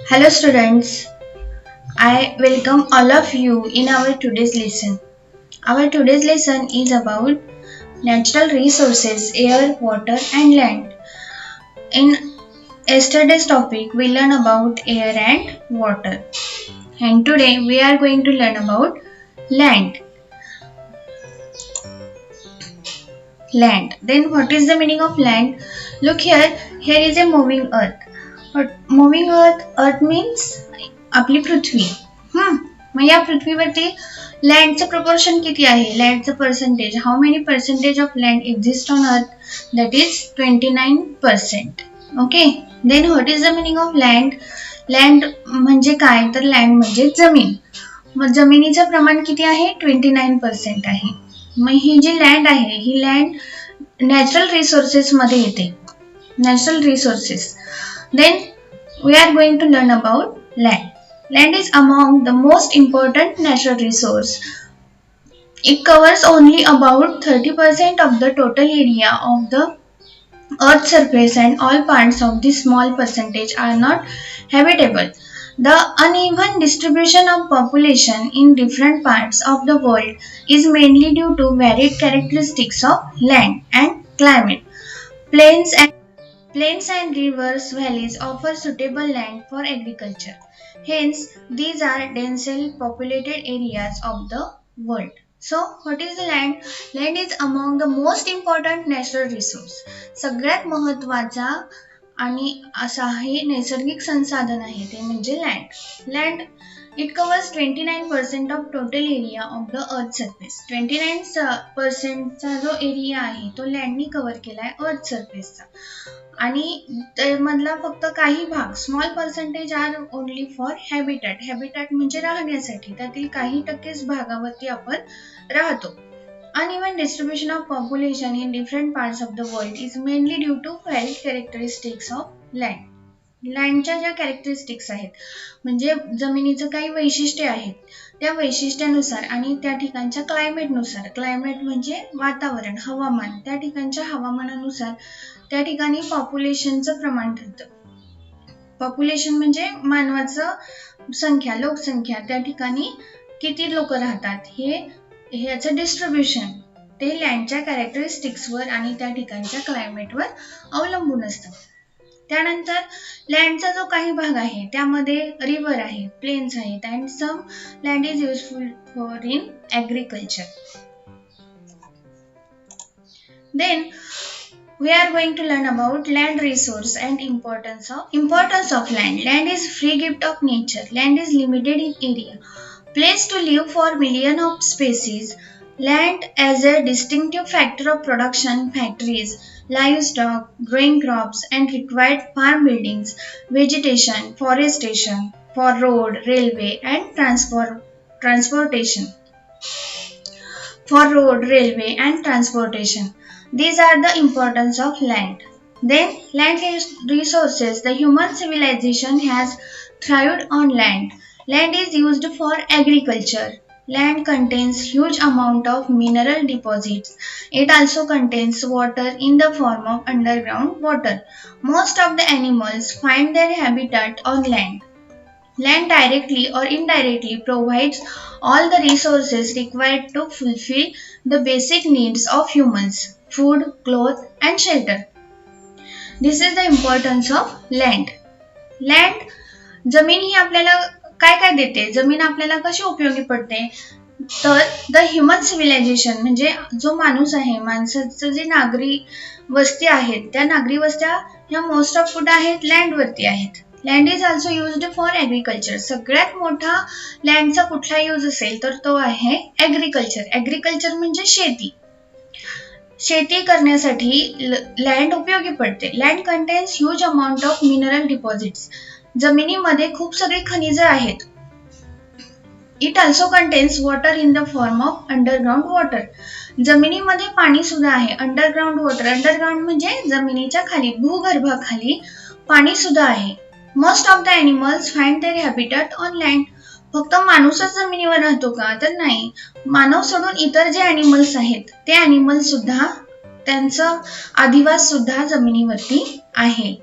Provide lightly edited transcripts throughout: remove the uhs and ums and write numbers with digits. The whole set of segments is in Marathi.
Hello students, I welcome all of you in our today's lesson. Our today's lesson is about natural resources, air, water and land. In yesterday's topic we learn about air and water, and today we are going to learn about land. Then what is the meaning of land? Look here, here is a moving earth. But moving earth means आपली पृथ्वी. मग या पृथ्वीवरती लँडचं प्रपोर्शन किती आहे? लँडचं percentage, how many percentage of land exist on earth? That is 29%. Okay, then what is the meaning of land? Land म्हणजे काय? तर लँड म्हणजे जमीन. मग जमिनीचं प्रमाण किती आहे? 29% आहे. मग ही जी लँड आहे ही लँड नॅचरल रिसोर्सेस मध्ये येते. Natural resources. Then we are going to learn about land. Land is among the most important natural resource. It covers only about 30% of the total area of the earth's surface, and all parts of this small percentage are not habitable. The uneven distribution of population in different parts of the world is mainly due to varied characteristics of land and climate. Plains and rivers, valleys offer suitable land for agriculture. Hence, these are densely populated areas of the world. So, what is the land? Land is among the most important natural resource. सगळ्यात महत्त्वाचा आणि असा हे नैसर्गिक संसाधन आहे ते म्हणजे land. Land it covers 29% of total area of the earth surface. 29%चा जो एरिया आहे तो लँडनी कव्हर केलाय अर्थ सरफेसचा, आणि त्यामधला फक्त काही भाग, small percentage are only for habitat. Habitat म्हणजे राहण्यासाठी, त्यातील काही टक्केच भागावरती आपण राहतो. Uneven distribution of population in different parts of the world is mainly due to varied characteristics of land. लँडच्या ज्या कॅरेक्टरिस्टिक्स आहेत म्हणजे जमिनीचं काही वैशिष्ट्ये आहेत, त्या वैशिष्ट्यानुसार आणि त्या ठिकाणच्या क्लायमेटनुसार, क्लायमेट म्हणजे वातावरण, हवामान, त्या ठिकाणच्या हवामानानुसार त्या ठिकाणी पॉप्युलेशनचं प्रमाण ठरतं. पॉप्युलेशन म्हणजे मानवाचं संख्या, लोकसंख्या, त्या ठिकाणी किती लोक राहतात हे ह्याचं डिस्ट्रीब्युशन ते लँडच्या कॅरेक्टरिस्टिक्सवर आणि त्या ठिकाणच्या क्लायमेटवर अवलंबून असतं. त्यानंतर लँडचा जो काही भाग आहे त्यामध्ये रिव्हर आहे, प्लेन्स आहेत, and some land is useful for in agriculture. Then we are going to learn about land resource and importance of land. Land is free gift of nature. Land is limited in area, place to live for millions of species. Land as a distinctive factor of production, factories, livestock, growing crops, and required farm buildings, vegetation, forestation, for road, railway, and transportation. For road, railway, and transportation. These are the importance of land. Then land resources. The human civilization has thrived on land. Land is used for agriculture. Land contains huge amount of mineral deposits. It also contains water in the form of underground water. Most of the animals find their habitat on land. Land directly or indirectly provides all the resources required to fulfill the basic needs of humans: food, clothes, and shelter. This is the importance of land. Land, जमीन ही आपल्याला काय काय देते? जमीन आपल्याला कशी उपयोगी पडते? तर द ह्युमन सिव्हिलायझेशन म्हणजे जो माणूस आहे, माणसाचं जे नागरी वस्ती आहेत, त्या नागरी वस्त्या ह्या मोस्ट ऑफ कुठे आहेत? लँडवरती आहेत. Land is also used for agriculture. सगळ्यात मोठा लँडचा कुठला यूज असेल तर तो आहे ॲग्रिकल्चर. ॲग्रिकल्चर म्हणजे शेती. शेती करण्यासाठी लँड उपयोगी पडते. Land contains huge amount of mineral deposits. जमिनीमध्ये खूप सगळी खनिजं आहेत. It also contains water in the form of underground water. जमिनीमध्ये पाणी सुद्धा आहे. अंडरग्राउंड वॉटर, अंडरग्राउंड म्हणजे जमिनीच्या खाली, भूगर्भाखाली पाणी सुद्धा आहे. Most of the animals find their habitat on land. फक्त माणूसच जमिनीवर राहतो का? तर नाही. मानव सोडून इतर जे ॲनिमल्स आहेत ते ॲनिमल्स सुद्धा त्यांचं अधिवास सुद्धा जमिनीवरती आहे.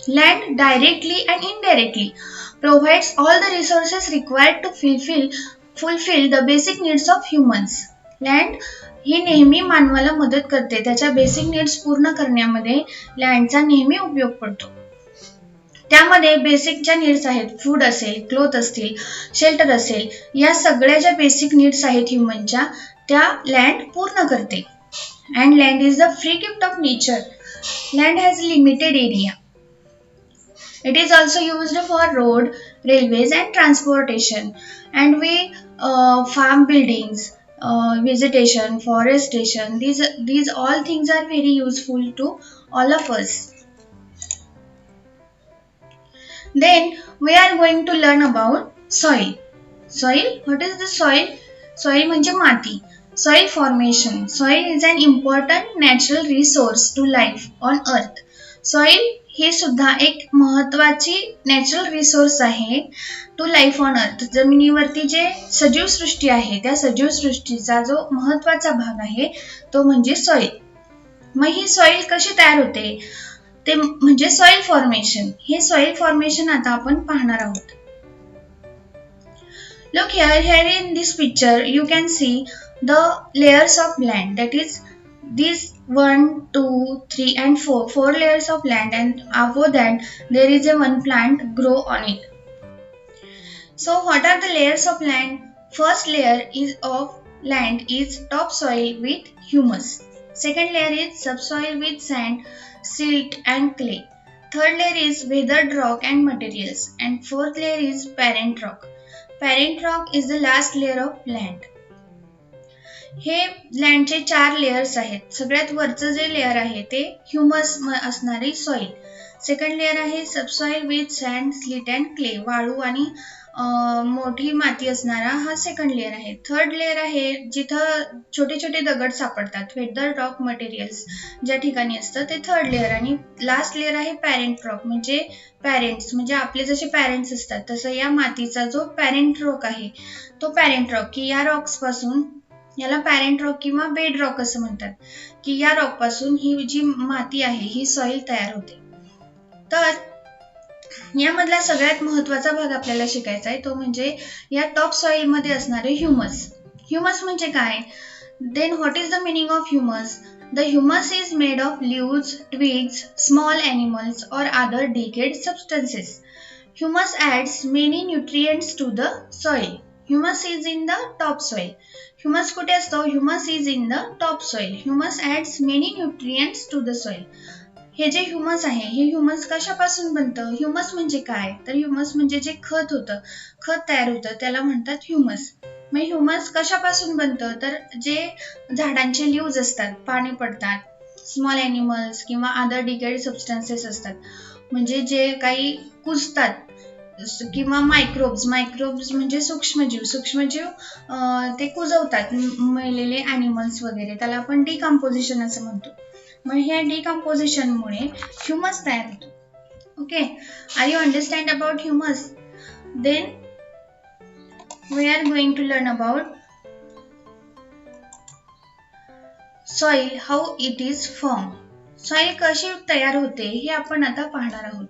Land directly and indirectly provides all the resources required to fulfill the basic needs of humans. Land ही नेहमी मानवाला मदत करते, त्याच्या बेसिक नीड्स पूर्ण करण्यामध्ये लँडचा नेहमी उपयोग पडतो. त्यामध्ये बेसिक ज्या नीड्स आहेत, फूड असेल, क्लोथ असतील, शेल्टर असेल, या सगळ्या ज्या बेसिक नीड्स आहेत ह्युमनच्या, त्या लँड पूर्ण करते. And land is the free gift of nature. Land has limited area. It is also used for road, railways and transportation, and we farm buildings, vegetation, forestation. These all things are very useful to all of us. Then we are going to learn about soil. Soil, what is the soil? Soil म्हणजे माती. Soil formation. Soil is an important natural resource to life on earth. Soil हे सुद्धा एक महत्वाची नॅचरल रिसोर्स आहे टू लाईफ ऑन अर्थ. जमिनीवरती जे सजीव सृष्टी आहे, त्या सजीव सृष्टीचा जो महत्वाचा भाग आहे तो म्हणजे सॉइल. मग ही सॉइल कशी तयार होते ते म्हणजे सॉइल फॉर्मेशन. हे सॉइल फॉर्मेशन आता आपण पाहणार आहोत. Look here in this picture you can see the layers of land, that is these 1, 2, 3 and 4 layers of land, and above that there is a one plant grow on it. So what are the layers of land? First layer is of land is topsoil with humus. Second layer is subsoil with sand, silt and clay. Third layer is weathered rock and materials, and fourth layer is parent rock. Parent rock is the last layer of land. हे लँडचे 4 लेयर्स आहेत. सगळ्यात वरचं जे लेयर आहे ते ह्युमस असणारी सॉइल. सेकंड लेयर आहे subsoil with sand, silt and clay, वाळू आणि मोठी माती असणारा हा सेकंड लेयर आहे. थर्ड लेयर आहे जिथं छोटे छोटे दगड सापडतात, वेदर रॉक मटेरियल्स ज्या ठिकाणी असतं ते थर्ड लेयर. आणि लास्ट लेयर आहे पॅरेंट रॉक, म्हणजे पॅरेंट्स म्हणजे आपले जसे पॅरेंट्स असतात तसं या मातीचा जो पॅरेंट रॉक आहे तो पॅरेंट रॉक, की या रॉक्स पासून, याला पॅरेंट रॉक किंवा बेड रॉक असं म्हणतात, की या रॉक पासून ही जी माती आहे ही सॉइल तयार होते. तर यामधला सगळ्यात महत्वाचा भाग आपल्याला शिकायचा आहे तो म्हणजे या टॉप सॉइल मध्ये असणारे ह्युमस. ह्युमस म्हणजे काय? Then what is the meaning of humus? The humus is made of leaves, twigs, small animals और other decayed substances. Humus adds many nutrients to the soil. Humus is in the top soil. Humus कुठे असतो? Humus is in the top soil. Humus adds many nutrients to the soil. हे जे ह्युमस आहे हे ह्युमस कशापासून बनतं? ह्युमस म्हणजे काय? तर ह्युमस म्हणजे जे खत होतं, खत तयार होतं त्याला म्हणतात ह्युमस. मग ह्युमस कशापासून बनतं? तर जे झाडांचे लीव्ज असतात, पाणी पडतात, स्मॉल ॲनिमल्स किंवा अदर डिकेड सबस्टन्सेस असतात, म्हणजे जे काही कुजतात, किंवा मायक्रोब्स म्हणजे सूक्ष्मजीव ते कुजवतात मेलेले ॲनिमल्स वगैरे, त्याला आपण डिकम्पोजिशन असं म्हणतो. मग ह्या डिकम्पोजिशन मुळे ह्युमस तयार होतो. Okay, are you understand about humus? Then we are going to learn about soil, how it is form. Soil कशी तयार होते हे आपण आता पाहणार आहोत.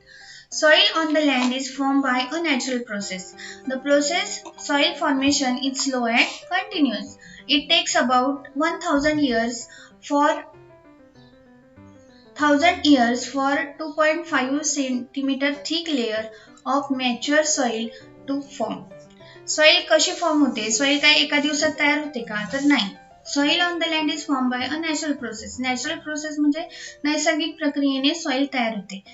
Soil on the land is formed by a natural process. The process soil formation is slow and continuous. It takes about 1000 years for 2.5 centimeter thick layer of mature soil to form. Soil कशी फॉर्म होते? सॉइल काय एका दिवसात तयार होते का? तर नाही. Soil on the land is formed by a natural process. Natural process म्हणजे नैसर्गिक प्रक्रियेने सॉइल तयार होते.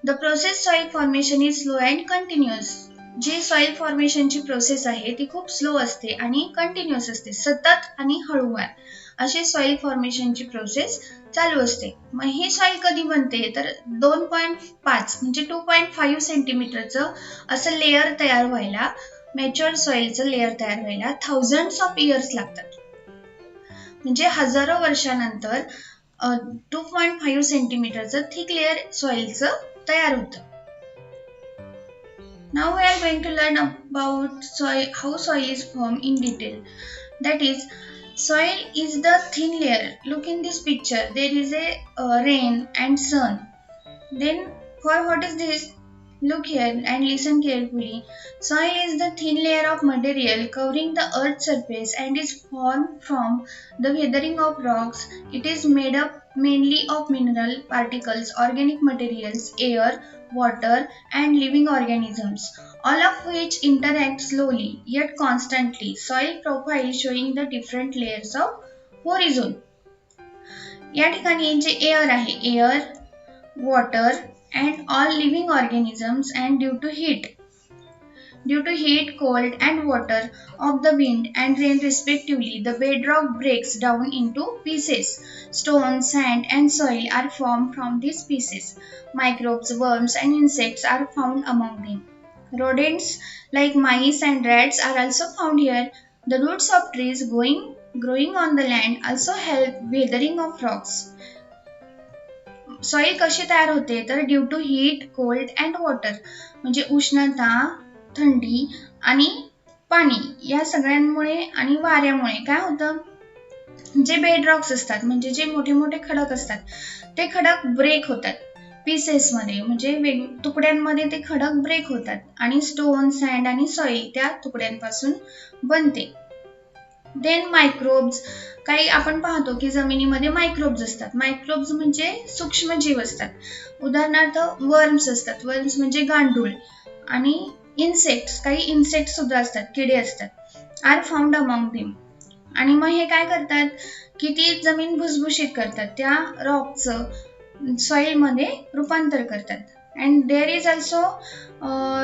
The process soil formation is slow and continuous. जी सॉइल फॉर्मेशनची प्रोसेस आहे ती खूप स्लो असते आणि कंटिन्युअस असते, सतत आणि हळूवार अशी सॉइल फॉर्मेशनची प्रोसेस चालू असते. मग ही सॉइल कधी बनते? तर 2.5 म्हणजे 2.5 सेंटीमीटरचं असं लेअर तयार व्हायला, मॅच्युअर सॉइलचं लेअर तयार व्हायला थाउजंड्स ऑफ इयर्स लागतात. म्हणजे हजारो वर्षानंतर 2.5 सेंटीमीटरचं थिक लेअर सॉइलचं तयार होतं. Now we are going to learn about soil, how soil is formed in detail. That is, soil is the thin layer. Look in this picture. There is a rain and sun. Then For what is this? Look here and listen carefully. Soil is the thin layer of material covering the earth's surface and is formed from the weathering of rocks. It is made up mainly of mineral particles, organic materials, air, water, and living organisms, all of which interact slowly yet constantly. Soil profile showing the different layers of horizon. या ठिकाणी जे एअर आहे, air, water and all living organisms, and due to heat, cold and water of the wind and rain respectively, the bedrock breaks down into pieces. Stone, sand and soil are formed from these pieces. Microbes, worms and insects are found among them. Rodents like mice and rats are also found here. The roots of trees growing on the land also help weathering of rocks. Soil कशी तयार होते तर due to heat, cold and water म्हणजे उष्णता, थंडी आणि पाणी या सगळ्यांमुळे आणि वाऱ्यामुळे काय होतं, जे बेडरॉक्स असतात म्हणजे जे मोठे मोठे खडक असतात ते खडक ब्रेक होतात पीसेस मध्ये, म्हणजे तुकड्यांमध्ये ते खडक ब्रेक होतात आणि स्टोन, सँड आणि सॉइल त्या तुकड्यांपासून बनते. देन मायक्रोब्स, काही आपण पाहतो की जमिनीमध्ये मायक्रोब्स असतात. मायक्रोब्स म्हणजे सूक्ष्मजीव असतात. उदाहरणार्थ वर्म्स असतात, वर्म्स म्हणजे गांडूळ, आणि इन्सेक्ट्स, काही इन्सेक्ट सुद्धा असतात, किडे असतात, आर फाउंड अमॉंग देम. आणि मग हे काय करतात की ती जमीन भुसभुशीत करतात, त्या रॉकचं सॉइल मध्ये रूपांतर करतात. And there is also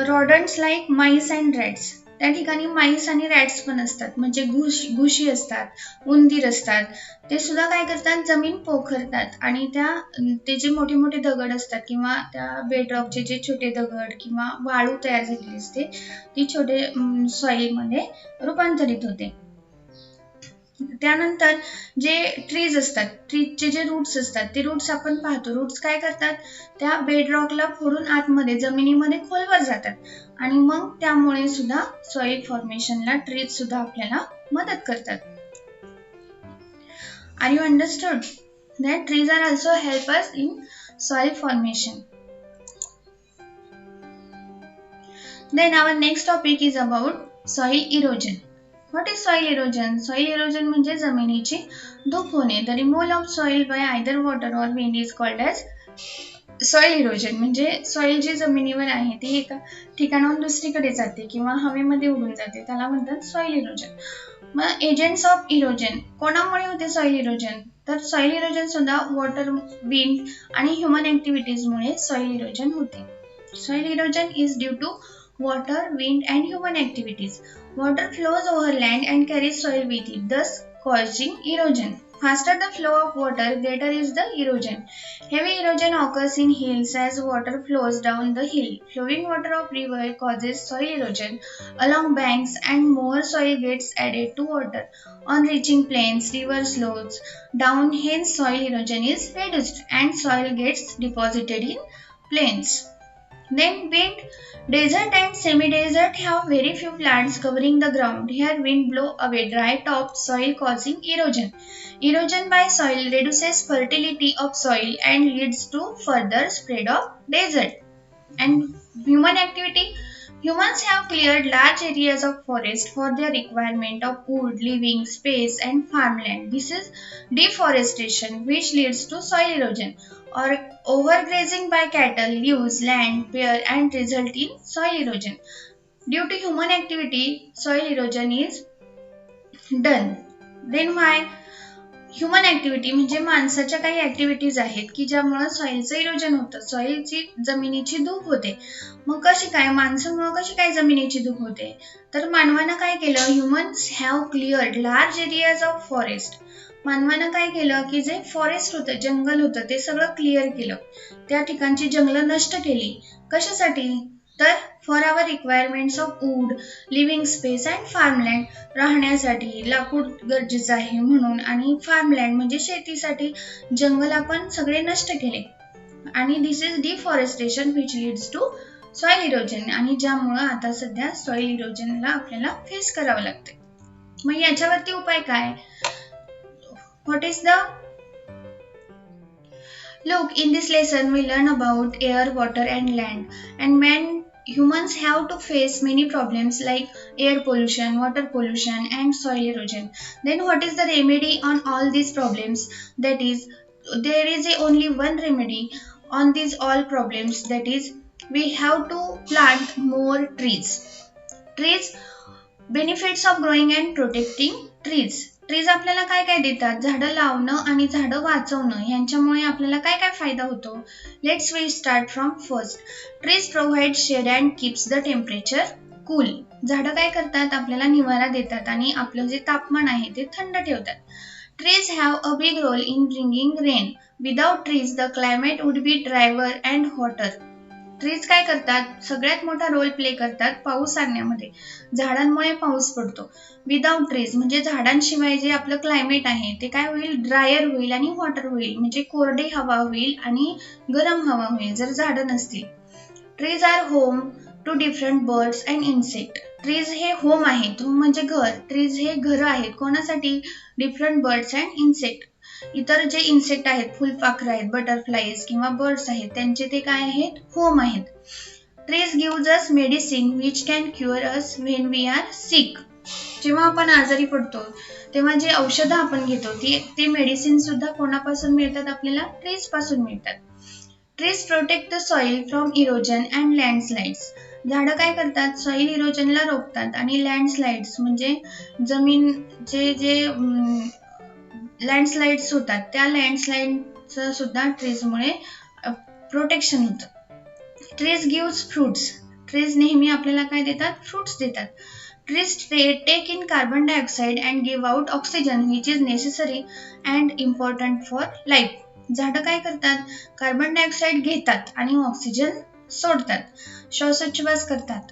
rodents like mice and rats. त्या ठिकाणी माईस आणि रॅट्स पण असतात, म्हणजे घुशी असतात, उंदीर असतात. ते सुद्धा काय करतात, जमीन पोखरतात आणि ते जे मोठे मोठे दगड असतात किंवा त्या बेडरॉकचे जे छोटे दगड किंवा वाळू तयार झालेली असते ती छोटे सॉइल मध्ये रूपांतरित होते. त्यानंतर जे ट्रीज असतात, ट्रीजचे जे रूट्स असतात ते रूट्स आपण पाहतो. रूट्स काय करतात, त्या बेडरॉकला फोडून आतमध्ये जमिनीमध्ये खोलवर जातात आणि मग त्यामुळे सुद्धा सॉइल फॉर्मेशनला ट्रीज सुद्धा आपल्याला मदत करतात. Are you understood that trees are also help us in soil formation. Then our next topic is about soil erosion. What is soil erosion? Soil erosion म्हणजे जमिनीची धूप होणे. The removal of soil by either water or wind is called as soil erosion. म्हणजे सॉइल जी जमिनीवर आहे ती एका ठिकाणाहून दुसरीकडे जाते किंवा हवेमध्ये उडून जाते, त्याला म्हणतात सॉइल इरोजन. मग एजंट्स ऑफ इरोजन, कोणामुळे होते सॉइल इरोजन तर सॉइल इरोजन सुद्धा वॉटर, विंड आणि ह्युमन ऍक्टिव्हिटीजमुळे सॉइल इरोजन होते. Soil erosion is due to water, wind and human activities. Water flows over land and carries soil with it, thus causing erosion. Faster the flow of water, greater is the erosion. Heavy erosion occurs in hills as water flows down the hill. Flowing water of river causes soil erosion along banks and more soil gets added to water. On reaching plains, river slows down, hence soil erosion is reduced and soil gets deposited in plains. Then wind. Desert and semi-desert have very few plants covering the ground. Here wind blow away dry top soil causing erosion. Erosion by soil reduces fertility of soil and leads to further spread of desert. And human activity. Humans have cleared large areas of forest for their requirement of wood, living space and farmland. This is deforestation which leads to soil erosion. Or overgrazing by cattle leaves land bare and result in soil erosion. Due to human activity, soil erosion is done. Then why? Human activity म्हणजे माणसाच्या काही ऍक्टिव्हिटीज आहेत की ज्यामुळे सॉइलचं इरोजन होतं, सॉइलची जमिनीची धूप होते. मग कशी काय, माणसामुळे कशी काय जमिनीची धूप होते तर मानवानं काय केलं, humans have cleared large areas of forest. मानवानं काय केलं की जे फॉरेस्ट होतं, जंगल होतं ते सगळं क्लिअर केलं, त्या ठिकाणची जंगलं नष्ट केली. कशासाठी तर for our requirements of wood, living space and farmland, राहण्यासाठी लाकूड गरजेचं आहे म्हणून, आणि फार्मलँड म्हणजे शेतीसाठी जंगल आपण सगळे नष्ट केले. आणि this is deforestation which leads to soil erosion, आणि ज्यामुळं आता सध्या सॉइल इरोजनला आपल्याला फेस करावं लागते. मग याच्यावरती उपाय काय? What is the Look, in this lesson we learn about air, water and land. And man, humans have to face many problems like air pollution, water pollution and soil erosion. Then what is the remedy on all these problems? That is, there is only one remedy on these all problems, that is, we have to plant more trees. Trees, benefits of growing and protecting trees. Trees आपल्याला काय काय देतात? झाडं लावणं आणि झाडं वाचवणं यांच्यामुळे आपल्याला काय काय फायदा होतो? Let's we start from first. Trees provide shade and keeps the temperature cool. झाडं काय करतात? आपल्याला निवारा देतात आणि आपलं जे तापमान आहे ते थंड ठेवतात. Trees have a big role in bringing rain. Without trees, the climate would be drier and hotter. Trees काय करतात? सगळ्यात मोठा रोल प्ले करतात पाऊस आणण्यामध्ये. झाडांमुळे पाऊस पडतो. विदाउट ट्रीज म्हणजे झाडांशिवाय जे आपलं क्लायमेट आहे ते काय होईल? ड्रायर होईल आणि वॉटर होईल, म्हणजे कोरडी हवा होईल आणि गरम हवा होईल जर झाडं नसतील. Trees are home to different birds and insect. Trees हे होम आहेत, होम म्हणजे घर. ट्रीज हे घर आहेत कोणासाठी? Different birds and insect. इतर जे इन्सेक्ट आहेत, फुलपाखरं आहेत, बटरफ्लाईज किंवा बर्ड्स आहेत, त्यांचे ते काय आहेत? होम आहेत. Trees gives us medicine which can cure us when we are sick. जेव्हा आपण आजारी पडतो तेव्हा जे औषधं आपण घेतो ते मेडिसिन सुद्धा कोणापासून मिळतात? आपल्याला ट्रीज पासून मिळतात. Trees protect the soil from erosion and landslides. झाडं काय करतात? सॉइल इरोजनला रोखतात आणि लँडस्लाइड्स म्हणजे जमीन जे जे लँडस्लाइड्स होतात त्या लँडस्लाइडचं सुद्धा ट्रीजमुळे प्रोटेक्शन होतं. Trees gives fruits. ट्रीज नेहमी आपल्याला काय देतात? फ्रुट्स देतात. Trees take in carbon dioxide and give out oxygen which is necessary and important for life. झाडं काय करतात? कार्बन डायऑक्साइड घेतात आणि ऑक्सिजन सोडतात, श्वासोच्छवास करतात,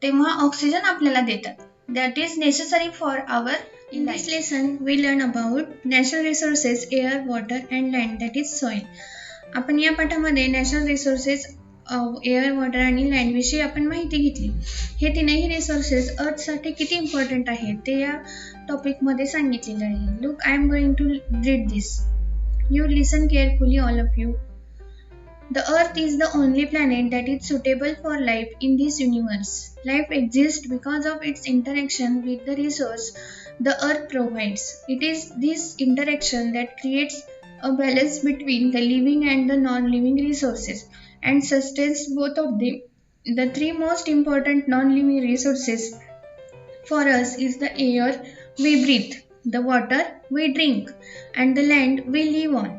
तेव्हा ऑक्सिजन आपल्याला देतात. That is necessary for our. In this lesson, we learn about natural resources, air, water and land, that is soil. आपण या पाठामध्ये नॅचरल रिसोर्सेस, एअर, वॉटर आणि लँड विषयी आपण माहिती घेतली. हे तीनही रिसोर्सेस अर्थसाठी किती इम्पॉर्टंट आहेत ते या टॉपिकमध्ये सांगितलेलं आहे. Look, I am going to read this. You listen carefully all of you. The Earth is the only planet that is suitable for life in this universe. Life exists because of its interaction with the resource the Earth provides. It is this interaction that creates a balance between the living and the non-living resources and sustains both of them. The three most important non-living resources for us is the air we breathe, the water we drink, and the land we live on.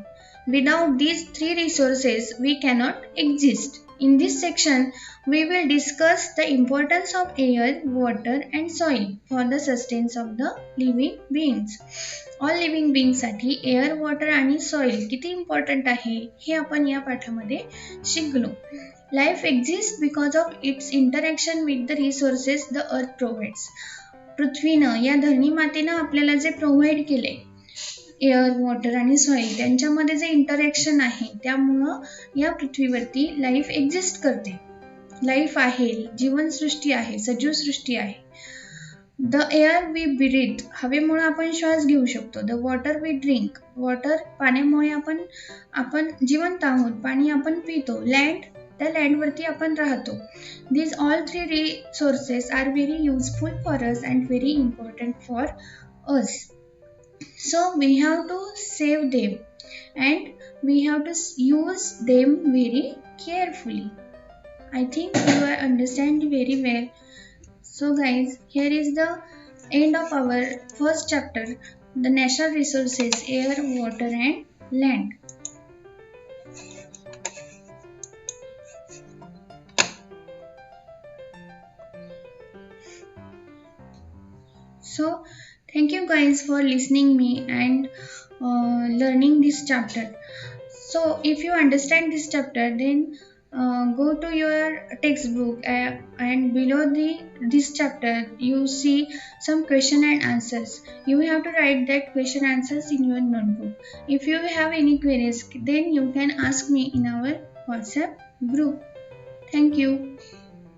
Without these three resources, we cannot exist. In this section, we will discuss the importance of air, water and soil for the sustenance of the living beings. All living beings साठी air, water आणि soil किती important आहे हे आपण या पाठामध्ये शिकलो. Life exists because of its interaction with the resources the earth provides. पृथ्वीनं, या धरणी मातेनं आपल्याला जे प्रोव्हाइड केले, एअर, वॉटर आणि सॉइल, त्यांच्यामध्ये जे इंटरॅक्शन आहे त्यामुळं या पृथ्वीवरती लाईफ एक्झिस्ट करते. लाईफ आहे, जीवनसृष्टी आहे, सजीव सृष्टी आहे. द एअर वी ब्रीथ, हवेमुळे आपण श्वास घेऊ शकतो. The water we drink, water, पाण्यामुळे आपण जिवंत आहोत, पाणी आपण पितो. लँड, त्या लँडवरती आपण राहतो. These all three resources are very useful for us and very important for us. So we have to save them and we have to use them very carefully. I think you are understand very well. So guys, here is the end of our first chapter, the natural resources, air, water and land. So thank you guys for listening me and learning this chapter. So if you understand this chapter, then go to your textbook and below this chapter you see some question and answers. You have to write that question answers in your notebook. If you have any queries, then you can ask me in our WhatsApp group. Thank you.